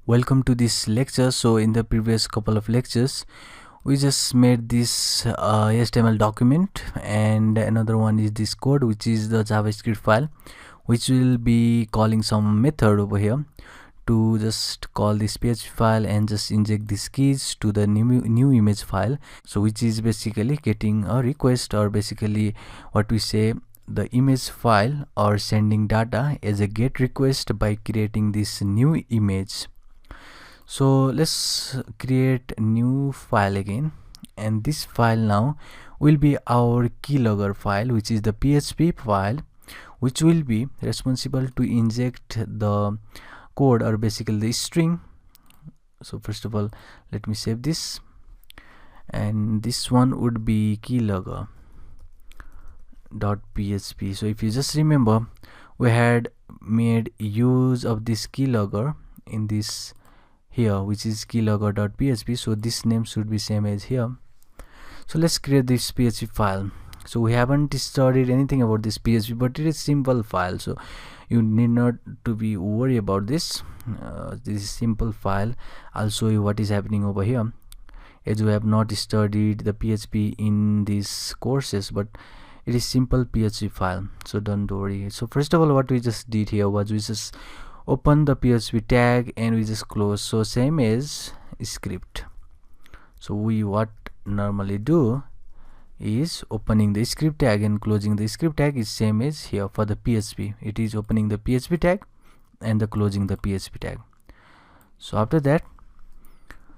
Welcome to this lecture. So in the previous couple of lectures we just made this HTML document, and another one is this code, which is the JavaScript file, which will be calling some method over here to just call this PHP file and just inject these keys to the new image file, so which is basically getting a request, or basically what we say, the image file, or sending data as a GET request by creating this new image. So let's create a new file again, and this file now will be our keylogger file, which is the PHP file, which will be responsible to inject the code, or basically the string. So first of all, let me save this, and this one would be keylogger.php. so if you just remember, we had made use of this keylogger in this here, which is keylogger.php, so this name should be same as here. So let's create this PHP file. So we haven't studied anything about this PHP, but it is simple file, so you need not to be worried about this. This is simple file. I'll show you what is happening over here, as we have not studied the PHP in these courses, but it is simple PHP file, so don't worry. So first of all, what we just did here was we just open the PHP tag and we just close. So same as script. So we what normally do is opening the script tag and closing the script tag is same as here for the PHP. It is opening the PHP tag and the closing the PHP tag. So after that,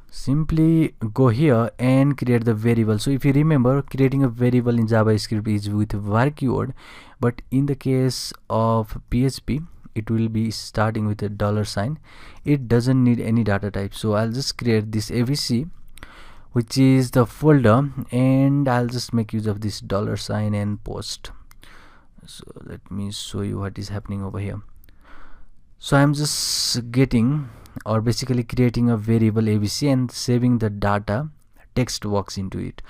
simply go here and create the variable. So if you remember, creating a variable in JavaScript is with var keyword, but in the case of PHP, it will be starting with a $sign. It doesn't need any data type. So I'll just create this abc, which is the folder, and I'll just make use of this $sign and post. So let me show you what is happening over here. So I'm just getting, or basically creating a variable abc and saving the data text box into it.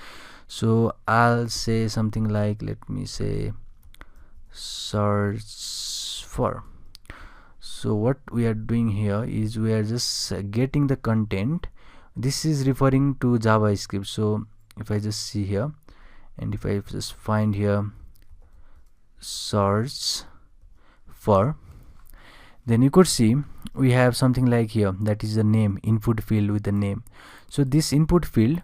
So I'll say something like, let me say search for. So what we are doing here is we are just getting the content. This is referring to JavaScript. So if I just see here, and if I just find here search for, then you could see we have something like here, that is the name, input field with the name. So this input field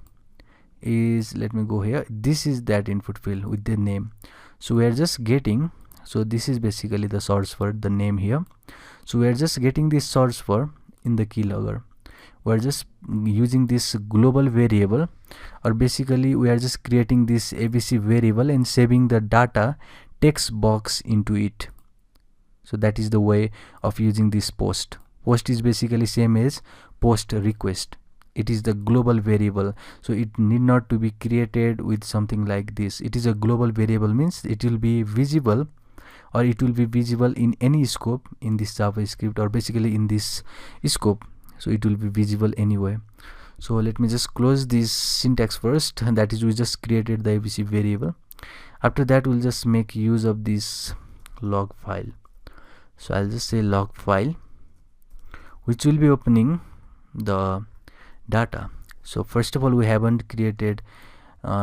is, let me go here, this is that input field with the name. So we are just getting, so this is basically the source for the name here. So we are just getting this source for in the keylogger. We are just using this global variable, or basically we are just creating this abc variable and saving the data text box into it. So that is the way of using this post. Post is basically same as post request. It is the global variable, so it need not to be created with something like this. It is a global variable, means it will be visible, or it will be visible in any scope in this JavaScript, or basically in this scope, so it will be visible anyway. So let me just close this syntax first, and that is we just created the abc variable. After that, we'll just make use of this log file. So I'll just say log file, which will be opening the data. So first of all, we haven't created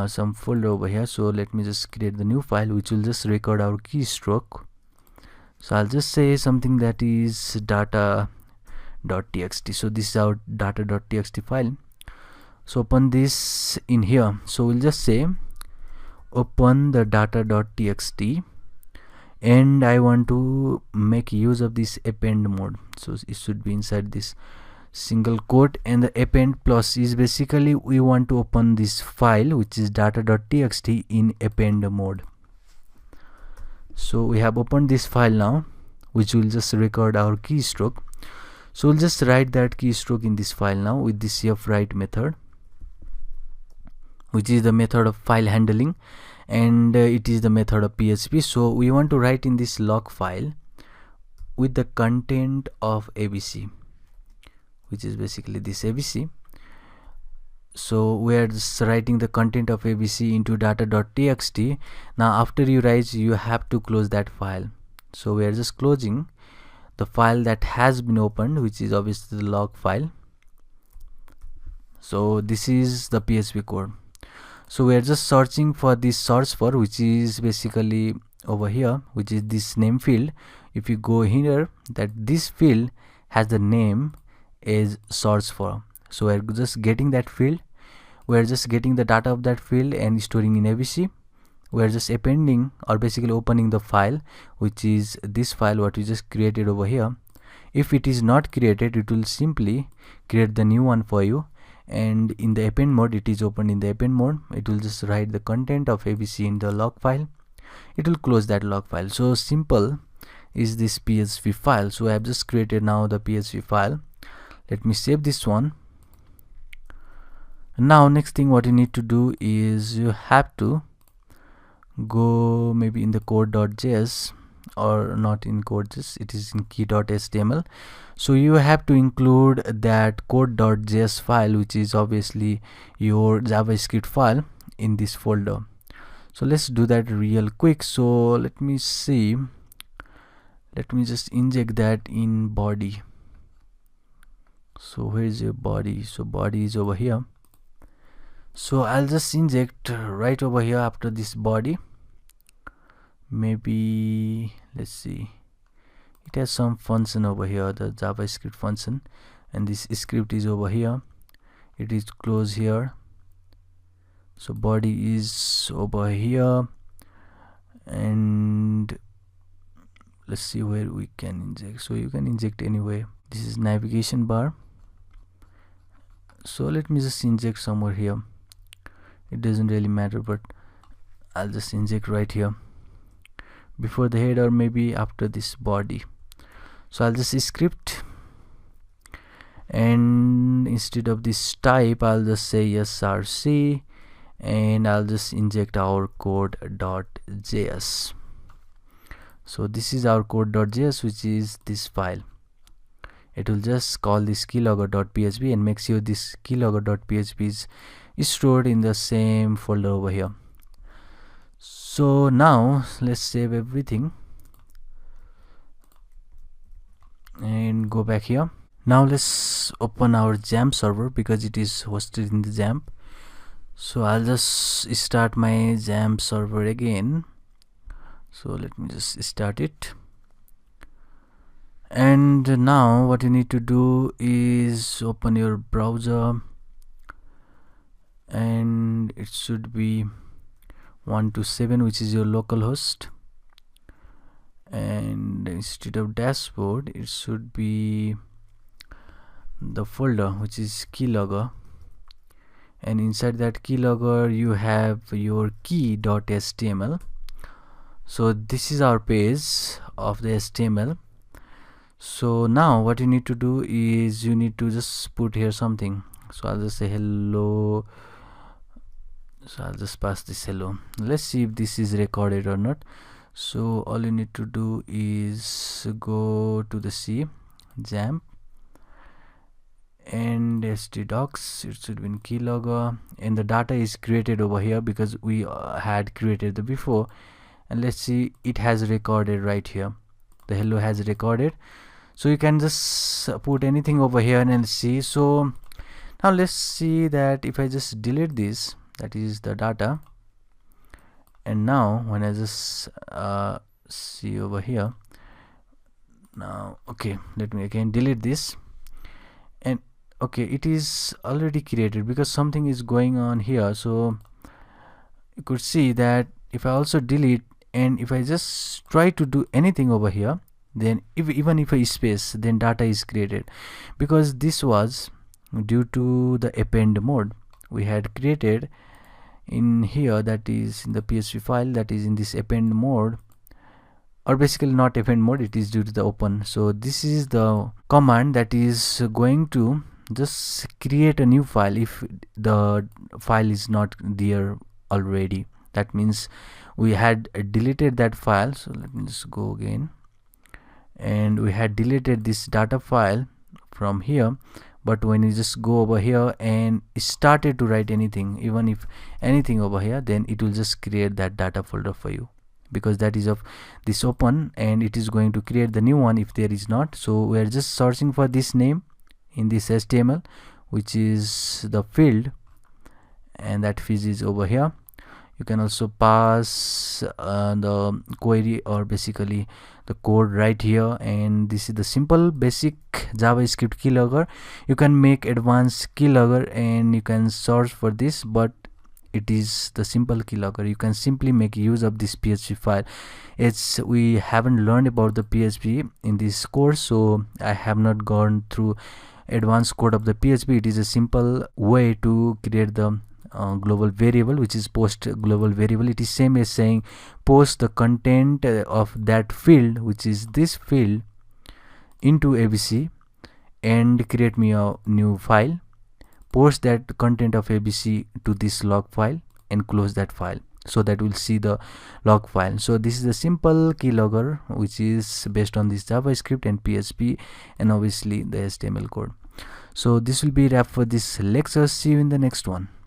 some folder over here, so let me just create the new file, which will just record our keystroke. So I'll just say something that is data.txt. so this is our data.txt file. So open this in here. So we'll just say open the data.txt, and I want to make use of this append mode. So it should be inside this single quote, and the append plus is basically we want to open this file, which is data.txt, in append mode. So we have opened this file now, which will just record our keystroke. So we'll just write that keystroke in this file now with this fwrite method, which is the method of file handling, and it is the method of PHP. So we want to write in this log file with the content of abc, which is basically this abc. So we are just writing the content of abc into data.txt. Now after you write, you have to close that file. So we are just closing the file that has been opened, which is obviously the log file. So this is the PHP code. So we are just searching for this search for, which is basically over here, which is this name field. If you go here, that this field has the name is search for. So we're just getting that field, we're just getting the data of that field and storing in ABC. We're just appending or basically opening the file, which is this file what we just created over here. If it is not created, it will simply create the new one for you, and in the append mode, it is opened in the append mode, it will just write the content of ABC in the log file, it will close that log file. So simple is this PHP file. So I have just created now the PHP file. Let me save this one. Now next thing what you need to do is you have to go maybe in the code.js, or not in code.js, it is in key.html. so you have to include that code.js file, which is obviously your JavaScript file, in this folder. So let's do that real quick. So let me see, let me just inject that in body. So where is your body? So body is over here. So I'll just inject right over here after this body. Maybe let's see, it has some function over here, the JavaScript function, and this script is over here, it is close here. So body is over here, and let's see where we can inject. So you can inject anyway. This is navigation bar. So let me just inject somewhere here, it doesn't really matter, but I'll just inject right here before the head, or maybe after this body. So I'll just script, and instead of this type I'll just say src, and I'll just inject our code.js. so this is our code.js, which is this file. It will just call this keylogger.php and make sure this keylogger.php is stored in the same folder over here. So now let's save everything and go back here. Now let's open our XAMPP server because it is hosted in the XAMPP. So I'll just start my XAMPP server again. So let me just start it. And now what you need to do is open your browser, and it should be 127, which is your local host, and instead of dashboard it should be the folder which is keylogger, and inside that keylogger you have your key.html. so this is our page of the HTML. so now what you need to do is you need to just put here something. So I'll just say hello. So I'll just pass this hello. Let's see if this is recorded or not. So all you need to do is go to the C, XAMPP, and htdocs. It should be in keylogger, and the data is created over here because we had created the before. And let's see, it has recorded right here. The hello has recorded. So you can just put anything over here and see. So now let's see that if I just delete this, that is the data, and now when I just see over here now, okay, let me again delete this, and okay, it is already created because something is going on here. So you could see that if I also delete, and if I just try to do anything over here, then even if I space, then data is created, because this was due to the append mode we had created in here, that is in the PHP file, that is in this append mode, or basically not append mode, it is due to the open. So this is the command that is going to just create a new file if the file is not there already. That means we had deleted that file. So let me just go again, and we had deleted this data file from here, but when you just go over here and started to write anything, even if anything over here, then it will just create that data folder for you. because that is of this open, and it is going to create the new one if there is not. So we are just searching for this name in this HTML, which is the field, and that field is over here. You can also pass the query, or basically the code right here, and this is the simple basic JavaScript keylogger. You can make advanced keylogger and you can search for this, but it is the simple keylogger. You can simply make use of this PHP file. We haven't learned about the PHP in this course, so I have not gone through advanced code of the PHP. It is a simple way to create the global variable, which is post global variable. It is same as saying post the content of that field, which is this field, into ABC and create me a new file, post that content of ABC to this log file and close that file, so that we'll see the log file. So this is a simple keylogger which is based on this JavaScript and PHP and obviously the HTML code. So this will be wrap for this lecture. See you in the next one.